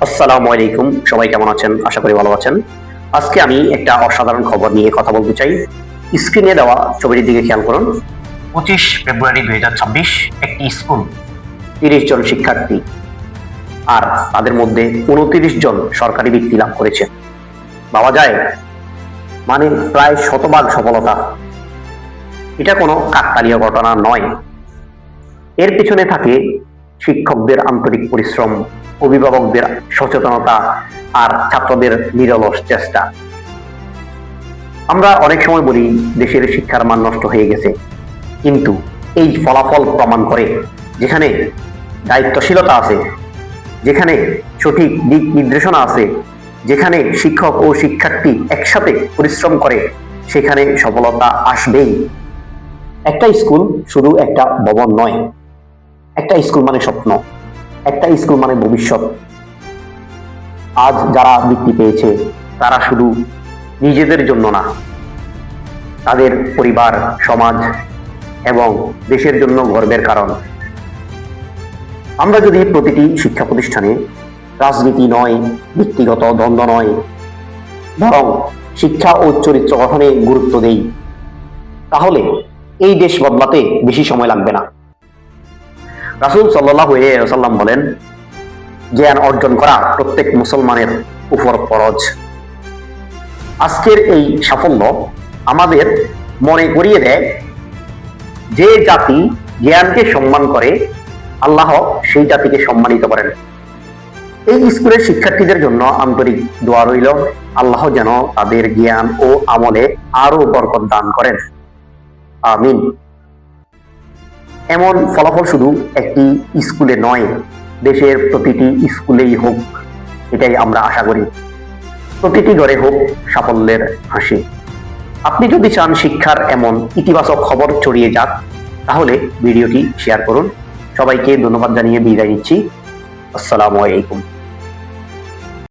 আসসালামু আলাইকুম। সবাই কেমন আছেন? আশা করি ভালো আছেন। আজকে আমি একটা অসাধারণ খবর নিয়ে কথা বলতে চাই। স্ক্রিনে দেওয়া ছবিটির দিকে খেয়াল করুন। 25 ফেব্রুয়ারি 2026 একটি স্কুল, 30 জন শিক্ষার্থী আর তাদের মধ্যে 29 জন সরকারি বৃত্তি লাভ করেছে। ভাবা যায়, মানে প্রায় শতভাগ সফলতা। এটা কোনো কাকতালীয় ঘটনা নয়। এর পিছনে থাকে শিক্ষকদের আন্তরিক পরিশ্রম, অভিভাবকদের সচেতনতা আর ছাত্রদের নিরলস চেষ্টা। আমরা অনেক সময় বলি দেশের শিক্ষার মান নষ্ট হয়ে গেছে, কিন্তু এই ফলাফল প্রমাণ করে যেখানে দায়িত্বশীলতা আছে, যেখানে সঠিক দিক নির্দেশনা আছে, যেখানে শিক্ষক ও শিক্ষার্থী একসাথে পরিশ্রম করে, সেখানে সফলতা আসবেই। একটা স্কুল শুধু একটা ভবন নয়, একটা স্কুল মানে স্বপ্ন, একটা স্কুল মানে ভবিষ্যৎ। আজ যারা বৃত্তি পেয়েছে তারা শুধু নিজেদের জন্য না, তাদের পরিবার, সমাজ এবং দেশের জন্য গর্বের কারণ। আমরা যদি প্রতিটি শিক্ষা প্রতিষ্ঠানে রাজনীতি নয়, ব্যক্তিগত দ্বন্দ্ব নয়, বরং শিক্ষা ও চরিত্র গঠনে গুরুত্ব দেই, তাহলে এই দেশ বদলাতে বেশি সময় লাগবে না। রাসূল সাল্লাল্লাহু আলাইহি ওয়াসাল্লাম বলেন, জ্ঞান অর্জন করা প্রত্যেক মুসলমানের উপর ফরজ। আজকের এই সাফল্য আমাদের মনে করিয়ে দেয়, যে জাতি জ্ঞানকে সম্মান করে, আল্লাহ সেই জাতিকে সম্মানিত করেন। এই স্কুলের শিক্ষার্থীদের জন্য আন্তরিক দোয়া রইল, আল্লাহ যেন তাদের জ্ঞান ও আমলে আরো বরকত দান করেন। আমিন। এমন ফলাফল শুধু একটি স্কুলে নয়, দেশের প্রতিটি স্কুলেই হোক, এটাই আমরা আশা করি। প্রতিটি ঘরে হোক সাফল্যের হাসি। আপনি যদি চান শিক্ষার এমন ইতিবাচক খবর ছড়িয়ে যাক, তাহলে ভিডিওটি শেয়ার করুন। সবাইকে ধন্যবাদ জানিয়ে বিদায় নিচ্ছি। আসসালামু আলাইকুম।